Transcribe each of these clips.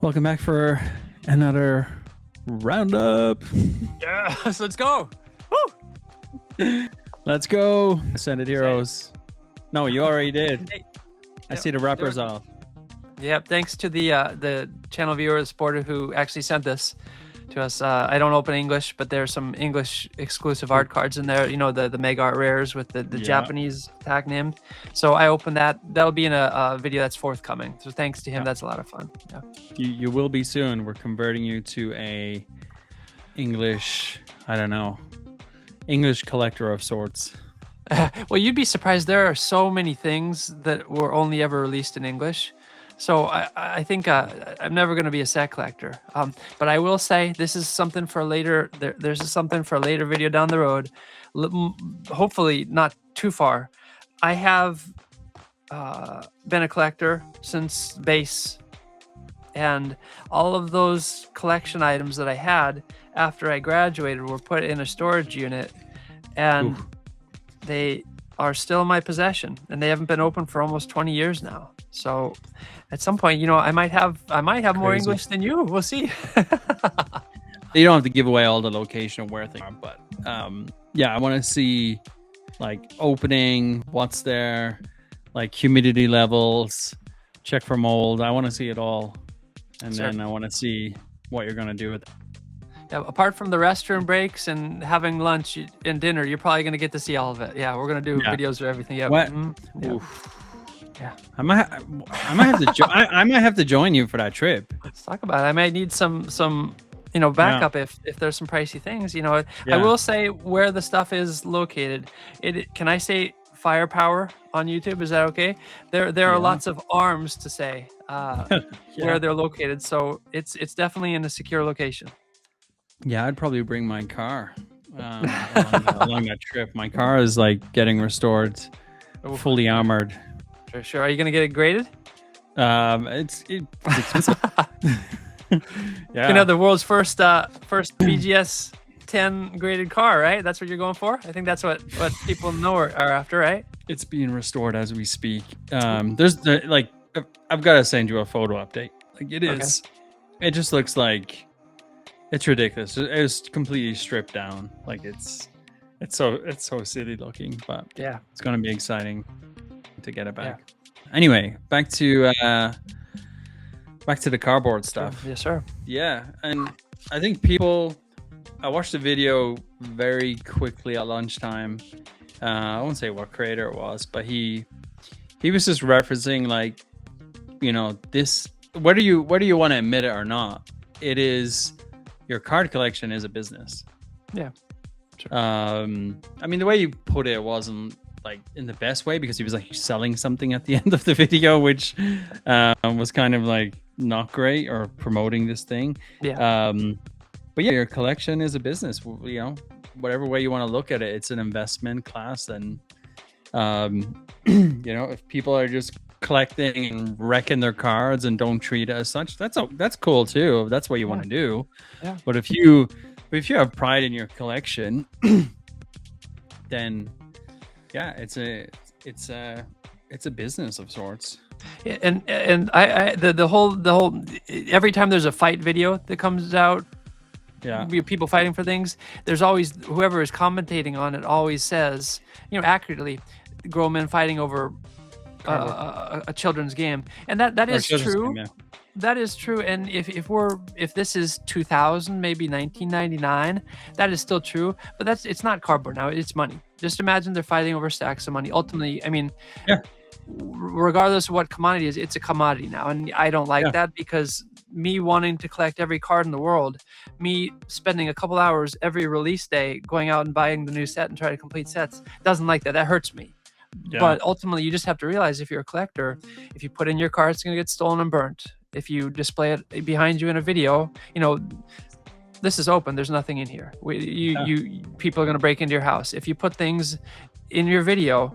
Welcome back for another Roundup. Yes, let's go. Woo! Let's go. Ascended Heroes. No, you already did. Hey, I see the wrappers off. Yep, thanks to the channel viewer, the supporter who actually sent this to us. I don't open English, but there's some English exclusive art cards in there. You know, the mega art rares with the Japanese tag name. So I opened that. That'll be in a video that's forthcoming. So thanks to him, that's a lot of fun. Yeah. You will be soon. We're converting you to a English, I don't know, English collector of sorts. Well, you'd be surprised. There are so many things that were only ever released in English. So I think I'm never going to be a set collector. But I will say this is something for later. There's something for a later video down the road. Hopefully not too far. I have been a collector since base. And all of those collection items that I had after I graduated were put in a storage unit. And they are still in my possession. And they haven't been open for almost 20 years now. So at some point, you know, I might have more English than you. We'll see. You don't have to give away all the location of where things are, but yeah, I want to see like opening, what's there, like humidity levels, check for mold. I want to see it all, and then I want to see what you're gonna do with it. Yeah, apart from the restroom breaks and having lunch and dinner, you're probably gonna get to see all of it. Yeah, we're gonna do videos of everything. Yeah. What? Yeah, I might have to. I might have to join you for that trip. Let's talk about it. I might need some you know, backup if there's some pricey things. You know, I will say where the stuff is located. Can I say firepower on YouTube? Is that okay? There are lots of arms to say where they're located, so it's definitely in a secure location. Yeah, I'd probably bring my car along that trip. My car is like getting restored, fully armored. Sure. Are you gonna get it graded? It's expensive. You can have the world's first BGS 10 graded car, right? That's what you're going for. I think that's what people know are after, right? It's being restored as we speak. There's like I've got to send you a photo update. Like it is. It just looks like it's ridiculous. It's completely stripped down. Like it's so silly looking, but yeah, it's gonna be exciting to get it back. Anyway, back to the cardboard stuff. Yes, sir. Yeah, and I think I watched the video very quickly at lunchtime. I won't say what creator it was, but he was just referencing, like, you know, this, whether you want to admit it or not, it is, your card collection is a business. Yeah. Sure. I mean, the way you put it wasn't like in the best way, because he was like selling something at the end of the video, which was kind of like not great, or promoting this thing. But yeah, your collection is a business. You know, whatever way you want to look at it, it's an investment class. And you know, if people are just collecting and wrecking their cards and don't treat it as such, that's cool too. If that's what you want to do. Yeah. But if you have pride in your collection, then yeah, it's a business of sorts. And the whole every time there's a fight video that comes out, people fighting for things, there's always, whoever is commentating on it always says, you know, accurately, grown men fighting over a children's game, and that is true. That is true. And if this is 2000, maybe 1999, that is still true. But it's not cardboard now. It's money. Just imagine they're fighting over stacks of money. Ultimately, I mean, regardless of what commodity is, it's a commodity now, and I don't like that, because me wanting to collect every card in the world, me spending a couple hours every release day going out and buying the new set and trying to complete sets, doesn't like that. That hurts me. But ultimately, you just have to realize, if you're a collector, if you put in your card, it's going to get stolen and burnt. If you display it behind you in a video, you know, this is open, there's nothing in here. People are going to break into your house. If you put things in your video,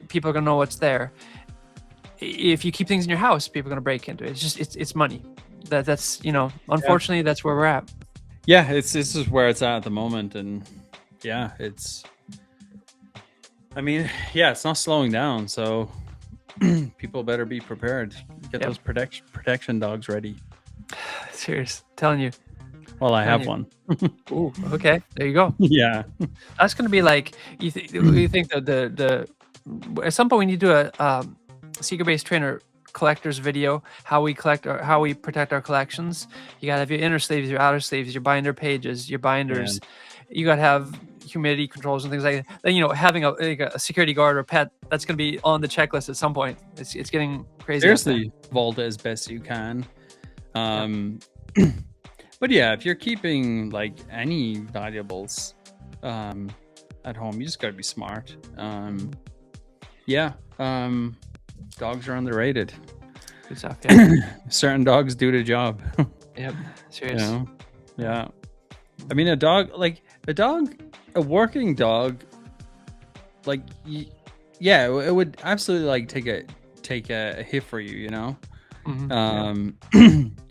people are going to know what's there. If you keep things in your house, people are going to break into it. It's just, it's money. That's, you know, unfortunately, that's where we're at. Yeah, this is where it's at the moment. And yeah, I mean, yeah, it's not slowing down. So people better be prepared. Get those protection dogs ready. Serious. Telling you. Well, I have one. Ooh, okay. There you go. Yeah. That's going to be like, you think that at some point we need to do a secret base trainer collectors video, how we protect our collections. You got to have your inner sleeves, your outer sleeves, your binder pages, your binders. Yeah. You got to have humidity controls and things like that. Then, having a security guard or pet, that's going to be on the checklist at some point. It's getting crazy. Seriously, vault it as best you can. But yeah, if you're keeping like any valuables at home, you just got to be smart. Dogs are underrated. Good stuff. Yeah. Certain dogs do the job. Yep. Serious. Yeah. I mean, a working dog, like, it would absolutely like take a hit for you,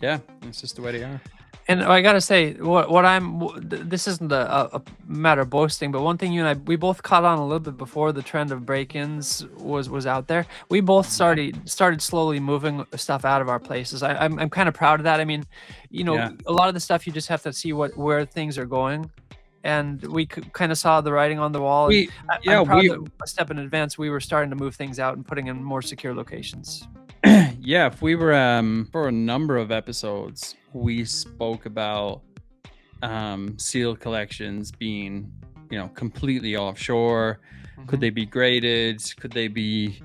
Yeah, it's just the way they are. And I gotta say, this isn't a matter of boasting, but one thing you and I, we both caught on a little bit before the trend of break-ins was out there. We both started slowly moving stuff out of our places. I'm kind of proud of that. I mean, a lot of the stuff you just have to see where things are going, and we kind of saw the writing on the wall. I'm proud that a step in advance, we were starting to move things out and putting in more secure locations. Yeah, if we were for a number of episodes, we spoke about seal collections being, completely offshore. Mm-hmm. Could they be graded? Could they be,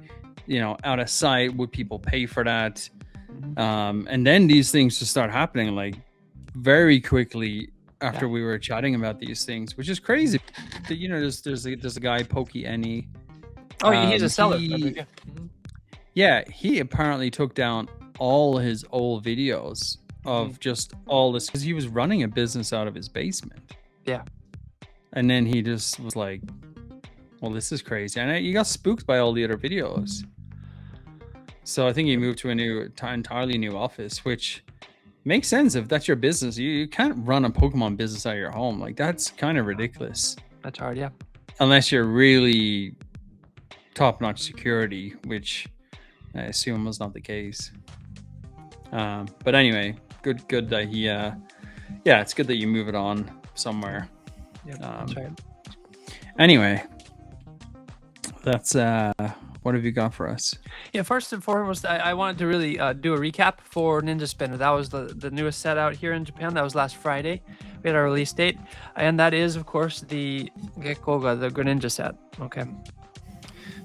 out of sight? Would people pay for that? Mm-hmm. And then these things just start happening like very quickly after we were chatting about these things, which is crazy. There's a guy, Pokey Any. Oh, he's a seller. Yeah, he apparently took down all his old videos of just all this because he was running a business out of his basement. Yeah. And then he just was like, well, this is crazy. And he got spooked by all the other videos. So I think he moved to entirely new office, which makes sense if that's your business. You can't run a Pokemon business out of your home. Like, that's kind of ridiculous. That's hard, yeah. Unless you're really top-notch security, which I assume was not the case. But anyway, good that he it's good that you move it on somewhere. Yeah, that's right. Anyway, that's what have you got for us? Yeah, first and foremost, I wanted to really do a recap for Ninja Spinner. That was the newest set out here in Japan. That was last Friday. We had our release date, and that is, of course, the Gekkoga, the Greninja set. Okay,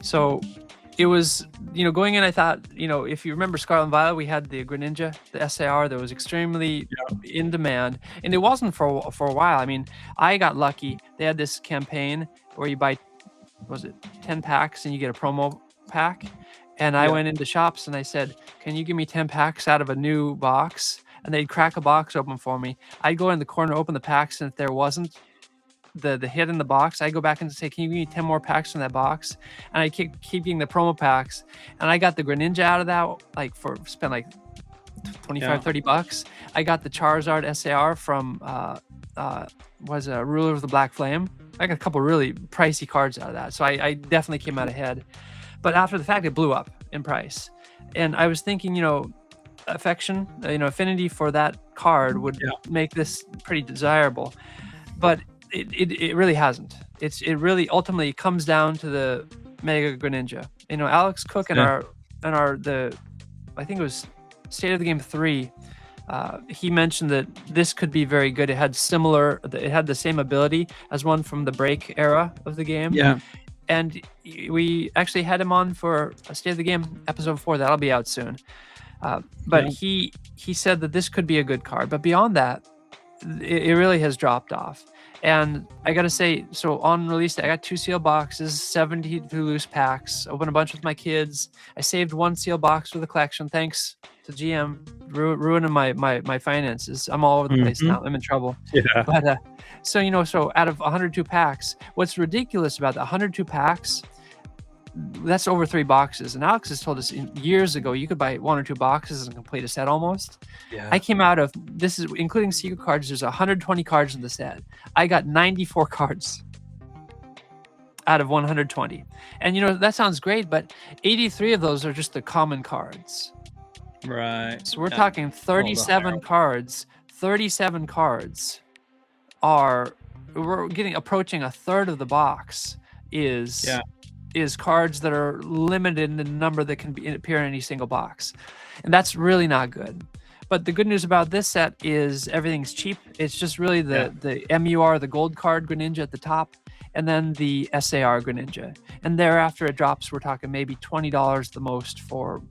so it was, going in, I thought, if you remember Scarlet and Violet, we had the Greninja, the SAR that was extremely in demand, and it wasn't for a while. I mean, I got lucky. They had this campaign where you buy, 10 packs and you get a promo pack. And I went into shops and I said, can you give me 10 packs out of a new box? And they'd crack a box open for me. I'd go in the corner, open the packs, and if there wasn't the hit in the box, I go back and say, can you give me 10 more packs from that box? And I keep getting the promo packs, and I got the Greninja out of that, spent like 25 30 bucks. I got the Charizard SAR from Ruler of the Black Flame. I got a couple really pricey cards out of that, so I definitely came out ahead. But after the fact, it blew up in price, and I was thinking, affection, affinity for that card would make this pretty desirable, but it really hasn't. It really ultimately comes down to the Mega Greninja. Alex Cook and I think it was State of the Game 3, he mentioned that this could be very good. It had the same ability as one from the Break era of the game. Yeah. And we actually had him on for a State of the Game episode 4. That'll be out soon. But he said that this could be a good card. But beyond that, it really has dropped off. And I got to say, so on release day, I got 2 sealed boxes, 72 loose packs, opened a bunch with my kids. I saved 1 sealed box for the collection. Thanks to GM ruining my finances. I'm all over the place now. I'm in trouble. Yeah. But so out of 102 packs, what's ridiculous about the 102 packs, that's over 3 boxes. And Alex has told us years ago you could buy 1 or 2 boxes and complete a set almost. Yeah. I came out of, this is including secret cards, there's 120 cards in the set. I got 94 cards out of 120. And that sounds great, but 83 of those are just the common cards. Right. So we're talking 37 cards 37 cards are, we're approaching a third of the box is cards that are limited in the number that can appear in any single box. And that's really not good. But the good news about this set is everything's cheap. It's just really the MUR, the gold card Greninja at the top, and then the SAR Greninja. And thereafter it drops, we're talking maybe $20 the most for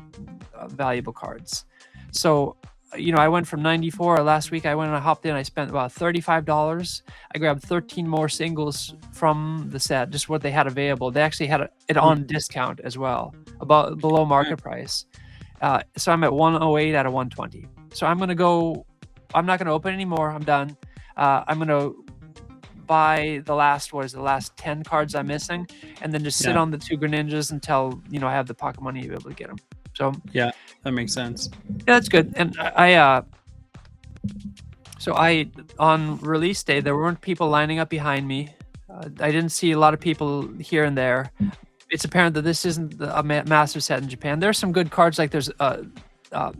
valuable cards. So, you know, I went from 94 last week. I went and I hopped in. I spent about $35. I grabbed 13 more singles from the set, just what they had available. They actually had it on discount as well, about below market price. So I'm at 108 out of 120. So I'm not going to open anymore. I'm done. I'm going to buy the last 10 cards I'm missing, and then just sit on the 2 Greninjas until, you know, I have the pocket money to be able to get them. So yeah, that makes sense. Yeah, that's good. And on release day, there weren't people lining up behind me. I didn't see a lot of people here and there. It's apparent that this isn't a massive set in Japan. There's some good cards, like there's a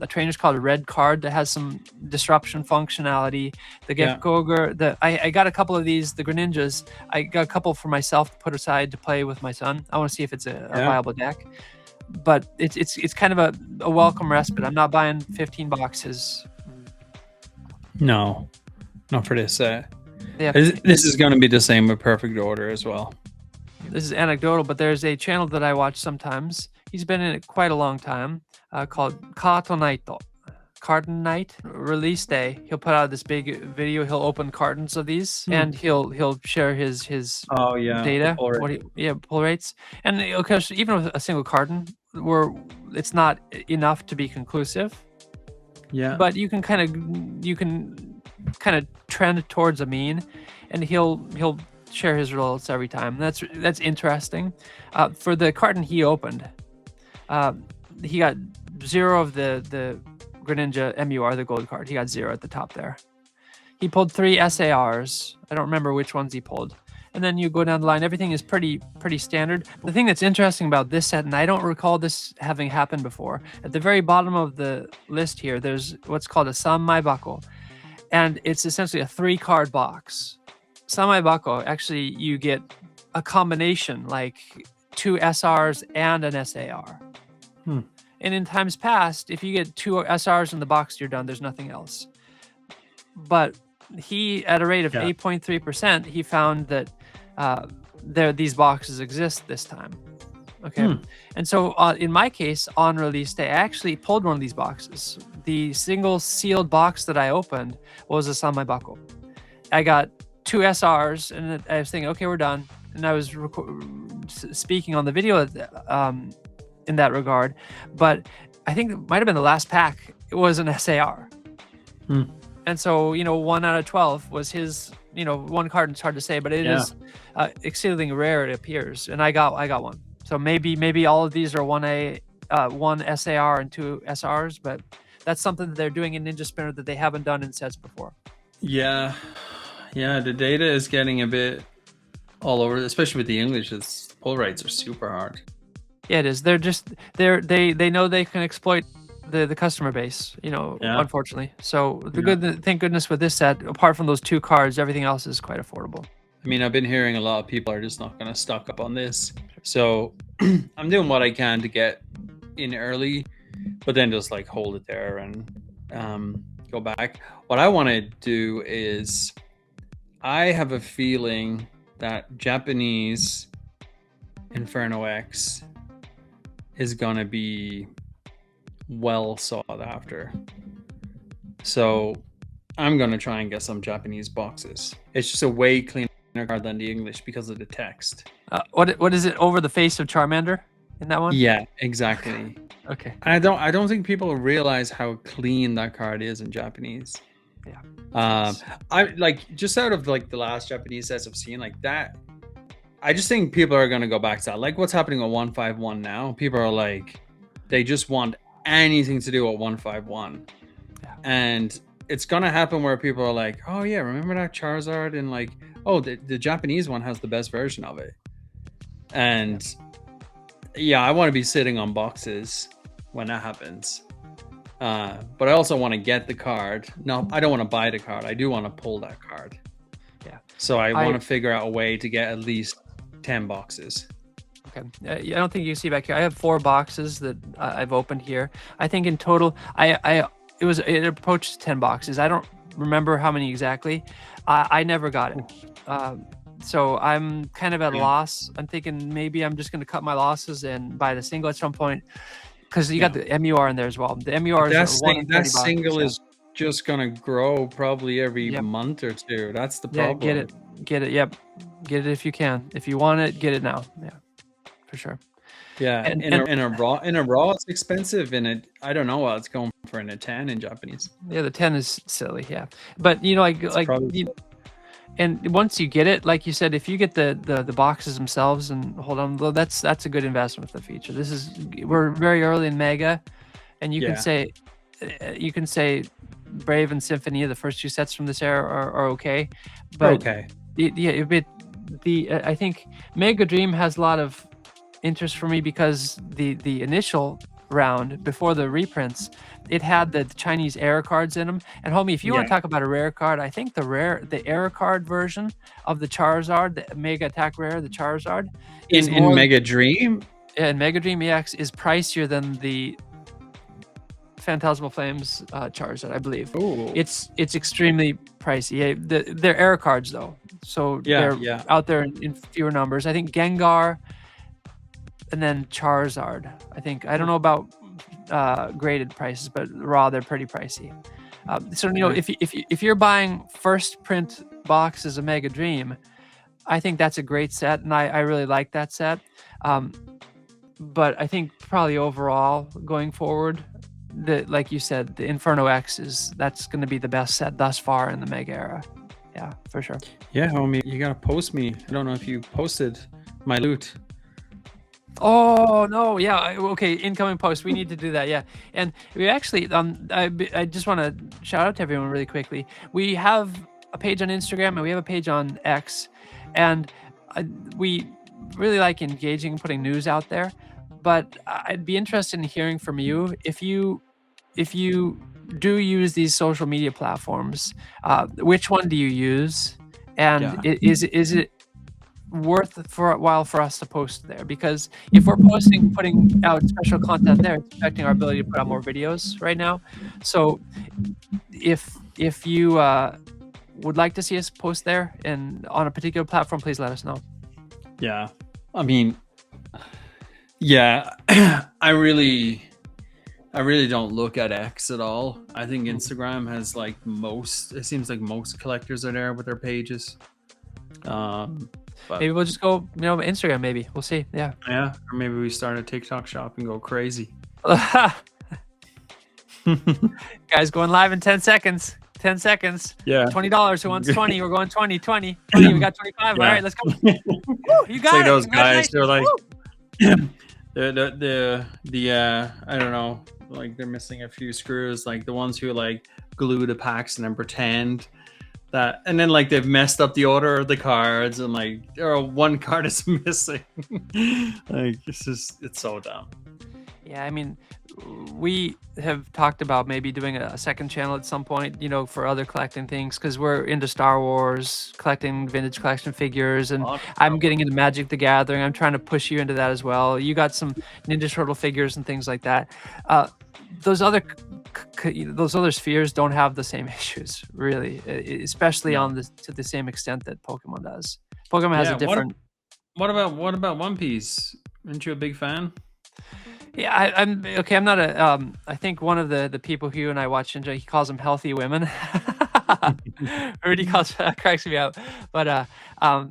trainer's called a red card that has some disruption functionality. The Gekkoger, I got a couple of these, the Greninjas. I got a couple for myself to put aside to play with my son. I want to see if it's a viable deck. But it's kind of a welcome respite. I'm not buying 15 boxes. No, not for this set. Yeah. This is going to be the same with Perfect Order as well. This is anecdotal, but there's a channel that I watch sometimes. He's been in it quite a long time, called Carton Night. Release day, he'll put out this big video. He'll open cartons of these, and he'll share his data, pull rates. And because even with a single carton, it's not enough to be conclusive. Yeah. But you can kind of trend towards a mean, and he'll share his results every time. That's interesting. For the carton he opened, he got 0 of the Greninja MUR, the gold card. He got 0 at the top there. He pulled 3 SARs. I don't remember which ones he pulled. And then you go down the line. Everything is pretty standard. The thing that's interesting about this set, and I don't recall this having happened before, at the very bottom of the list here, there's what's called a Sanmai Bako. And it's essentially a 3-card box. Sanmai Bako, actually, you get a combination, like 2 SRs and an SAR. And in times past, if you get 2 SRs in the box, you're done. There's nothing else. But he, at a rate of 8.3%, he found that these boxes exist this time. Okay. And so in my case, on release day, I actually pulled one of these boxes. The single sealed box that I opened was a Sanmai Bako. I got 2 SRs, and I was thinking, okay, we're done. And I was speaking on the video in that regard, but I think it might have been the last pack. It was an SAR. And so, 1 out of 12 was his, 1 card. It's hard to say, but it is exceedingly rare, it appears. And I got one. So maybe all of these are 1 SAR and 2 SRs, but that's something that they're doing in Ninja Spinner that they haven't done in sets before. Yeah, the data is getting a bit all over, especially with the English. Its pull rates are super hard. Yeah, it is. They know they can exploit the customer base, unfortunately. So thank goodness with this set, apart from those 2 cards, everything else is quite affordable. I mean, I've been hearing a lot of people are just not going to stock up on this. So I'm doing what I can to get in early, but then just like hold it there and go back. What I want to do is, I have a feeling that Japanese Inferno X is going to be well sought after. So I'm going to try and get some Japanese boxes. It's just a way cleaner card than the English because of the text. What is it, over the face of Charmander in that one? Yeah, exactly. Okay. I don't think people realize how clean that card is in Japanese. Yeah. I like, just out of like the last Japanese sets I've seen like that, I just think people are going to go back to that. Like what's happening with 151 now. People are like, they just want anything to do with 151. Yeah. And it's going to happen where people are like, oh yeah, remember that Charizard? And like, oh, the Japanese one has the best version of it. And yeah, I want to be sitting on boxes when that happens. But I also want to get the card. No, I don't want to buy the card. I do want to pull that card. Yeah. So I want to figure out a way to get at least 10 boxes. Okay. I don't think you can see back here. I have 4 boxes that I've opened here. I think in total, it approached 10 boxes. I don't remember how many exactly. I never got it. So I'm kind of at a loss. I'm thinking maybe I'm just going to cut my losses and buy the single at some point, because you got the MUR in there as well. The MUR is that single is just going to grow probably every month or two. That's the problem. Yeah, get it. Yep, get it if you can. If you want it, get it now. Yeah, for sure. Yeah, in a raw, it's expensive. I don't know what it's going for in a 10 in Japanese. Yeah, the 10 is silly. Yeah, but and once you get it, like you said, if you get the boxes themselves and hold on, that's a good investment for the future. We're very early in Mega, and you can say Brave and Symphony, the first 2 sets from this era are okay, but I think Mega Dream has a lot of interest for me because the initial round before the reprints, it had the Chinese error cards in them. And homie, if you want to talk about a rare card, I think the error card version of the Charizard, the Mega Attack Rare, the Charizard, in Mega Dream, and Mega Dream EX is pricier than the Phantasmal Flames Charizard, I believe. Ooh. It's extremely pricey. They're error cards though, so they're out there in fewer numbers. I think Gengar, and then Charizard. I don't know about graded prices, but raw they're pretty pricey. So if you're buying first print boxes of Mega Dream, I think that's a great set, and I really like that set. But I think probably overall going forward, like you said, the Inferno X that's going to be the best set thus far in the Mega era. Yeah, for sure. Yeah, homie, you gotta post me. I don't know if you posted my loot. Oh no, yeah, okay, incoming post. We need to do that, yeah. And we actually, I just want to shout out to everyone really quickly. We have a page on Instagram and we have a page on X, and we really like engaging and putting news out there. But I'd be interested in hearing from you if you do use these social media platforms. Which one do you use, and is it worth for a while for us to post there? Because if we're putting out special content there, it's affecting our ability to put out more videos right now. So if you would like to see us post there and on a particular platform, please let us know. Yeah, I mean, I really don't look at X at all. I think Instagram has it seems like most collectors are there with their pages. But maybe we'll just go, Instagram. Maybe we'll see. Yeah. Or maybe we start a TikTok shop and go crazy. Guys, going live in 10 seconds. 10 seconds. Yeah. $20. Who wants 20? We're going 20. We got 25. All right, let's go. Woo, you got it. Those guys, they're like, the I don't know, like they're missing a few screws, like the ones who glue the packs and then pretend that, and then they've messed up the order of the cards, and one card is missing. It's so dumb. Yeah, I mean, we have talked about maybe doing a second channel at some point, for other collecting things, because we're into Star Wars, collecting vintage collection figures, and I'm getting into Magic the Gathering. I'm trying to push you into that as well. You got some Ninja Turtle figures and things like that. Those other spheres don't have the same issues, really, especially to the same extent that Pokemon does. Pokemon has a different. What about One Piece? Aren't you a big fan? Yeah, I'm okay. I'm not I think one of the people who you and I watch, he calls them healthy women. Rudy cracks me up. But I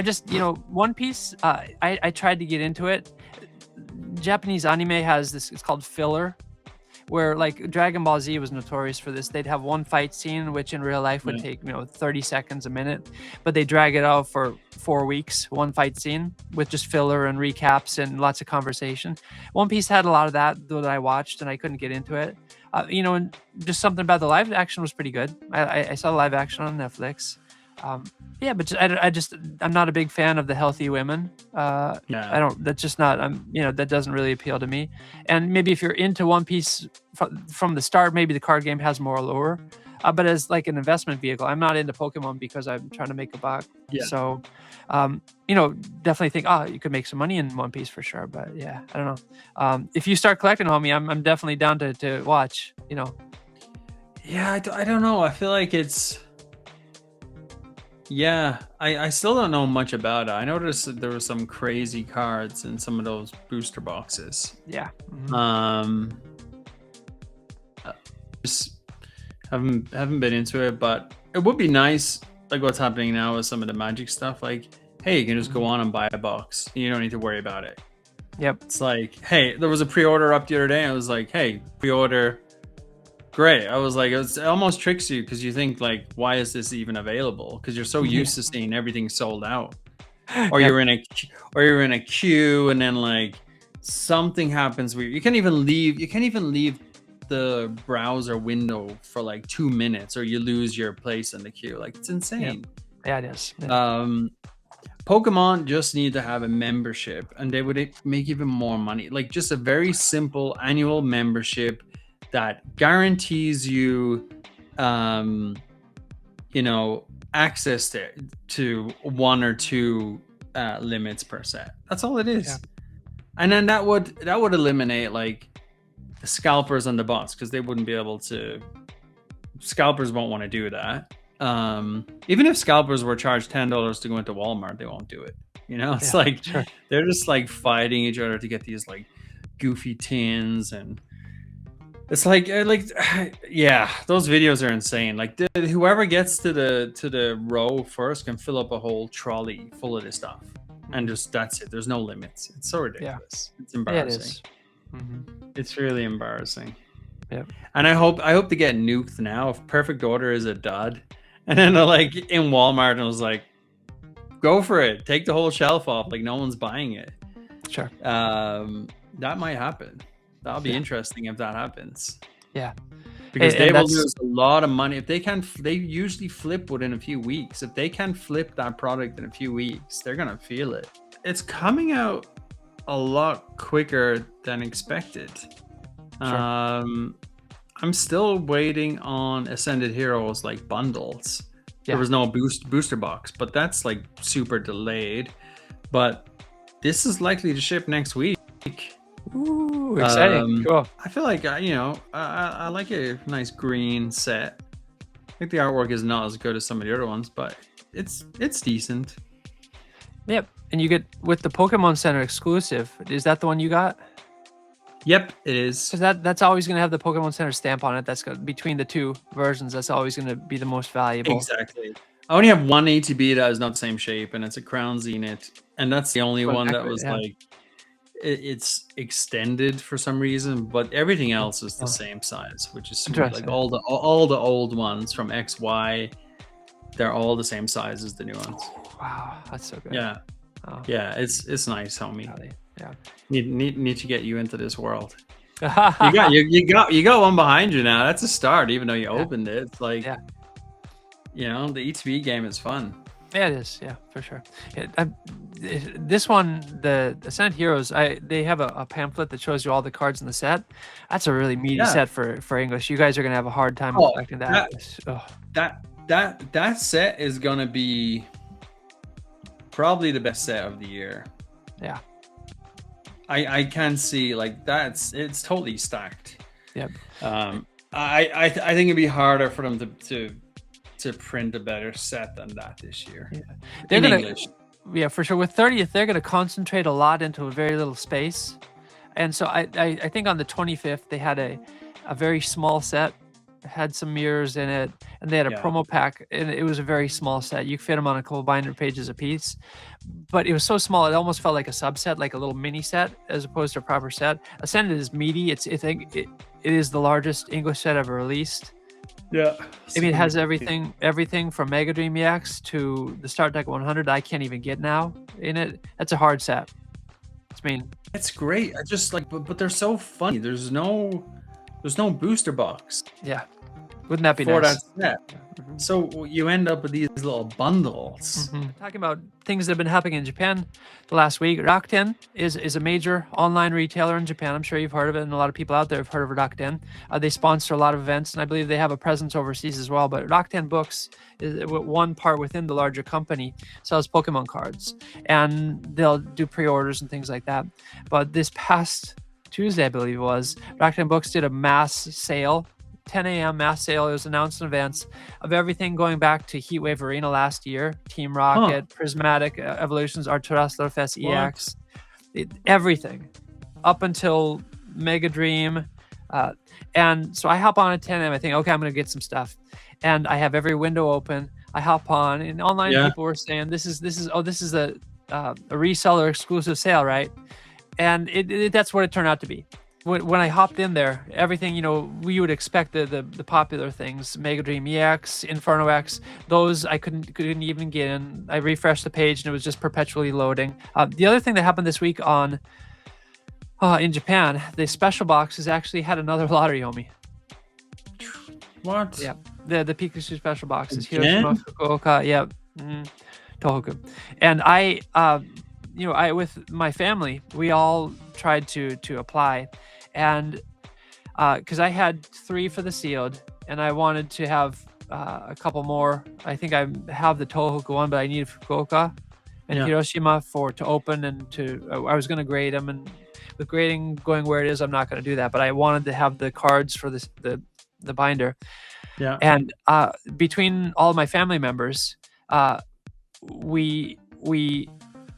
just, One Piece, I tried to get into it. Japanese anime has this, it's called filler, where Dragon Ball Z was notorious for this. They'd have one fight scene, which in real life would take 30 seconds, a minute, but they drag it out for 4 weeks, one fight scene with just filler and recaps and lots of conversation. One Piece had a lot of that I watched, and I couldn't get into it. And just something about the live action was pretty good. I saw the live action on Netflix. Yeah, but I'm not a big fan of the healthy women. Yeah. I don't. That's just not. That doesn't really appeal to me. And maybe if you're into One Piece from the start, maybe the card game has more allure. But as like an investment vehicle, I'm not into Pokemon because I'm trying to make a buck. Yeah. So, definitely think, you could make some money in One Piece for sure. But yeah, I don't know. If you start collecting, homie, I'm definitely down to watch. Yeah, I don't know. I feel like it's. Yeah, I still don't know much about it. I noticed that there were some crazy cards in some of those booster boxes. Yeah. Just haven't been into it, but it would be nice, like what's happening now with some of the Magic stuff. Like, hey, you can just go on and buy a box. You don't need to worry about it. Yep. It's like, hey, there was a pre-order up the other day. I was like, hey, pre-order. Great. I was like, it almost tricks you because you think like, why is this even available? Because you're so used to seeing everything sold out, or you're in a queue, and then like something happens where you can't even leave the browser window for like 2 minutes, or you lose your place in the queue. Like, it's insane. Yeah, it is. Yeah. Pokemon just need to have a membership, and they would make even more money. Like, just a very simple annual membership that guarantees you, access to 1 or 2 limits per set. That's all it is. Yeah. And then that would eliminate like the scalpers and the bots, because they wouldn't be able to. Scalpers won't want to do that. Even if scalpers were charged $10 to go into Walmart, they won't do it. It's like sure. They're just like fighting each other to get these like goofy tins, and it's like yeah, those videos are insane. Like, whoever gets to the row first can fill up a whole trolley full of this stuff, and just that's it. There's no limits. It's so ridiculous. Yeah. It's embarrassing. Yeah, it is. It's really embarrassing. Yeah. And I hope to get nuked now. If Perfect Order is a dud, and then they're like in Walmart, and I was like, go for it. Take the whole shelf off. Like, no one's buying it. Sure. That might happen. That'll be interesting if that happens. Yeah. Because they will lose a lot of money. If they usually flip within a few weeks. If they can flip that product in a few weeks, they're going to feel it. It's coming out a lot quicker than expected. Sure. I'm still waiting on Ascended Heroes like bundles. Yeah. There was no booster box, but that's like super delayed. But this is likely to ship next week. Ooh, exciting. Cool. I feel like I like a nice green set. I think the artwork is not as good as some of the other ones, but it's decent. Yep. And you get with the Pokemon Center exclusive. Is that the one you got? Yep, it is. Because that's always going to have the Pokemon Center stamp on it. That's between the 2 versions. That's always going to be the most valuable. Exactly. I only have one ATB that is not the same shape, and it's a Crown Zenith, and that's the only one that was like it's extended for some reason, but everything else is the same size, which is sweet. Like all the old ones from XY, they're all the same size as the new ones. Wow, that's so good. Yeah. Oh. Yeah, it's nice, homie. Yeah. Need to get you into this world. you got one behind you now. That's a start, even though you opened it. It's like the ETB game is fun. Yeah, it is. Yeah, for sure. This one, the Ascended Heroes, they have a pamphlet that shows you all the cards in the set. That's a really meaty set for English. You guys are gonna have a hard time collecting that. That set is gonna be probably the best set of the year. Yeah. I can see like it's totally stacked. Yep. I think it'd be harder for them to print a better set than that this year. Yeah. They're gonna, English. Yeah, for sure. With 30th, they're gonna concentrate a lot into a very little space. And so I think on the 25th they had a very small set, had some mirrors in it, and they had a promo pack, and it was a very small set. You could fit them on a couple binder pages a piece, but it was so small it almost felt like a subset, like a little mini set, as opposed to a proper set. Ascended is meaty. It is the largest English set ever released. Yeah. I mean, it has everything from Mega Dream EX to the Start Deck 100 I can't even get now in it. That's a hard set. It's great. I just like, but they're so funny. There's no booster box. Yeah. Wouldn't that be for nice? that set. So you end up with these little bundles. Talking about things that have been happening in Japan the last week, Rakuten is a major online retailer in Japan. I'm sure you've heard of it, and a lot of people out there have heard of Rakuten. They sponsor a lot of events, and I believe they have a presence overseas as well. But Rakuten Books is one part within the larger company, sells Pokemon cards, and they'll do pre-orders and things like that. But this past Tuesday, I believe it was, Rakuten Books did a mass sale, 10 a.m. mass sale. It was announced in advance of everything going back to Heatwave Arena last year, Team Rocket, Prismatic Evolutions, Arturas Fest EX, everything up until Mega Dream. And so I hop on at 10 a.m. I think, okay, I'm going to get some stuff. And I have every window open. I hop on, and online people were saying, this is a reseller exclusive sale, right? And that's what it turned out to be. When I hopped in there, everything, we would expect the popular things, Mega Dream EX, Inferno X, those I couldn't even get in. I refreshed the page and it was just perpetually loading. The other thing that happened this week in Japan, the special boxes actually had another lottery, homie. What? Yeah, the Pikachu special boxes. Hiroshima, Fukuoka, yeah, Tohoku. And I with my family, we all tried to apply, and because I had 3 for the sealed, and I wanted to have a couple more. I think I have the Tohoku one, but I needed Fukuoka and Hiroshima to open, and I was going to grade them, and with grading going where it is, I'm not going to do that. But I wanted to have the cards for the binder. Yeah. And between all of my family members, we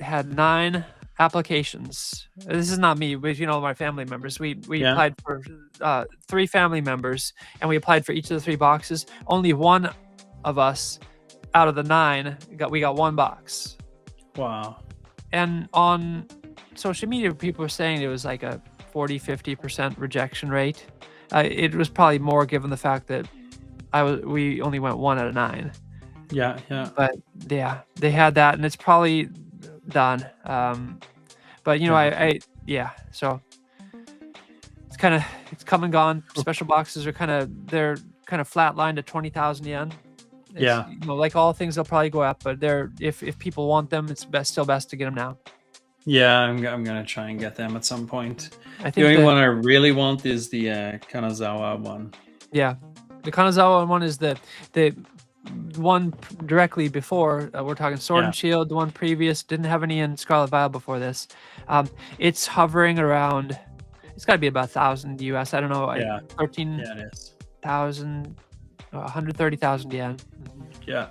had 9 applications. This is not me, but my family members. We applied for 3 family members, and we applied for each of the 3 boxes. Only one of us out of the 9 we got 1 box. Wow. And on social media, people were saying it was like a 40-50% rejection rate. It was probably more given the fact that we only went 1 out of 9. Yeah. But yeah, they had that, and it's probably done. But so it's come and gone. Special boxes are kind of flatlined at 20,000 yen. Like all things, they'll probably go up, but if people want them, it's still best to get them now. Yeah, I'm gonna try and get them at some point. I think the only one I really want is the Kanazawa one. Yeah, the Kanazawa one is the one directly before. We're talking Sword and Shield. The one previous didn't have any in Scarlet Violet before this. It's hovering around. It's got to be about 1,000 US. I don't know. 13,000, 130,000 yen. Yeah,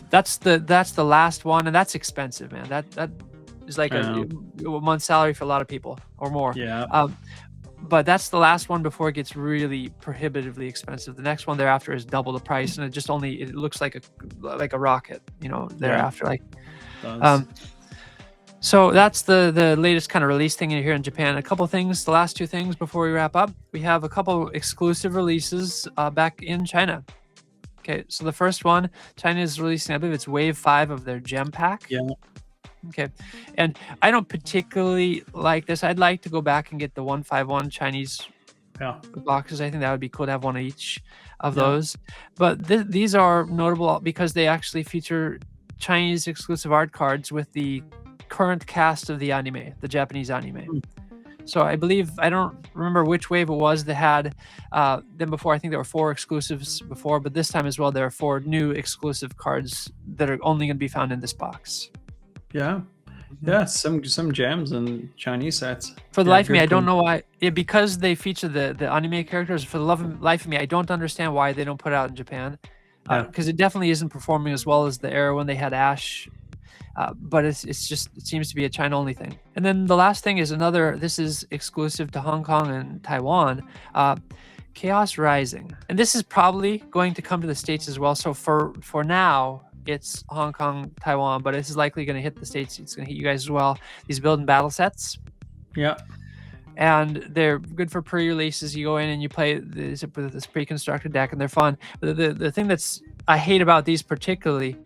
that's the last one, and that's expensive, man. That is like a month's salary for a lot of people or more. Yeah. But that's the last one before it gets really prohibitively expensive. The next one thereafter is double the price, and it looks like a rocket, thereafter. So that's the latest kind of release thing here in Japan. A couple things, the last 2 things before we wrap up. We have a couple exclusive releases back in China. Okay, so the first one, China is releasing, I believe it's Wave 5 of their Gem Pack. Yeah. Okay, and I don't particularly like this. I'd like to go back and get the 151 Chinese boxes. I think that would be cool to have one of each of those. But these are notable because they actually feature Chinese exclusive art cards with the current cast of the anime, the Japanese anime. So I don't remember which wave it was that had them before. I think there were 4 exclusives before, but this time as well, there are 4 new exclusive cards that are only going to be found in this box. Yeah, some gems and Chinese sets. For the life of me, I don't know why. Because they feature the anime characters. For the life of me, I don't understand why they don't put it out in Japan. Because it definitely isn't performing as well as the era when they had Ash. But it seems to be a China only thing. And then the last thing is this is exclusive to Hong Kong and Taiwan. Chaos Rising, and this is probably going to come to the States as well. So for now, it's Hong Kong, Taiwan, but this is likely going to hit the States. It's going to hit you guys as well. These build and battle sets. Yeah. And they're good for pre-releases. You go in and you play this pre-constructed deck, and they're fun. But the thing I hate about these particularly,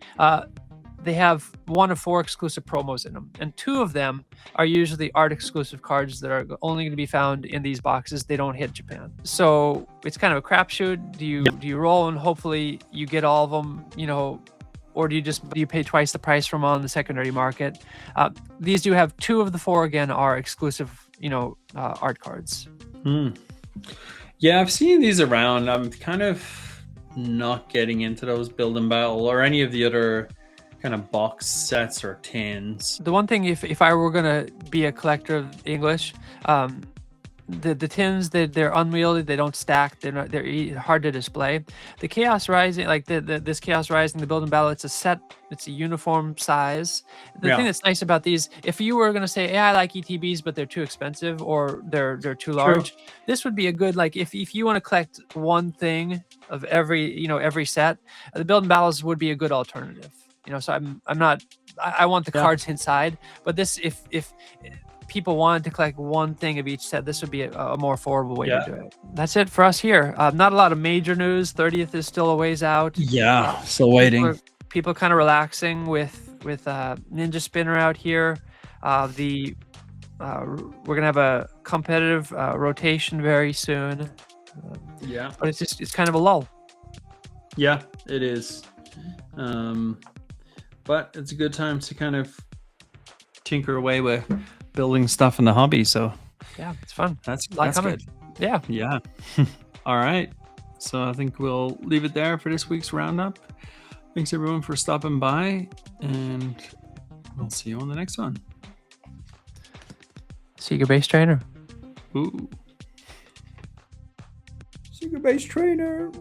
they have 1 of 4 exclusive promos in them, and 2 of them are usually art exclusive cards that are only going to be found in these boxes. They don't hit Japan, so it's kind of a crapshoot. Do you roll and hopefully you get all of them, you know, or do you pay twice the price from on the secondary market? These do have 2 of the 4 again are exclusive, you know, art cards. Yeah, I've seen these around. I'm kind of not getting into those build and battle or any of the other kind of box sets or tins. The one thing, if I were gonna be a collector of English, the tins, they're unwieldy, they don't stack, they're hard to display. The Chaos Rising, like this Chaos Rising, the build and battle, it's a set, it's a uniform size. The thing that's nice about these, if you were gonna say, I like ETBs but they're too expensive or they're too large, this would be a good, like if you want to collect one thing of every set, the build and battles would be a good alternative. You know, so I want the cards inside, but this, if people wanted to collect one thing of each set, this would be a more affordable way to do it. That's it for us here. Not a lot of major news. 30th is still a ways out. Yeah, still waiting. People kind of relaxing with Ninja Spinner out here. We're gonna have a competitive rotation very soon. But it's kind of a lull. Yeah, it is. But it's a good time to kind of tinker away with building stuff in the hobby. So yeah, it's fun. That's good. Yeah. All right. So I think we'll leave it there for this week's roundup. Thanks everyone for stopping by, and we'll see you on the next one. SecretBaseTrainer. SecretBaseTrainer.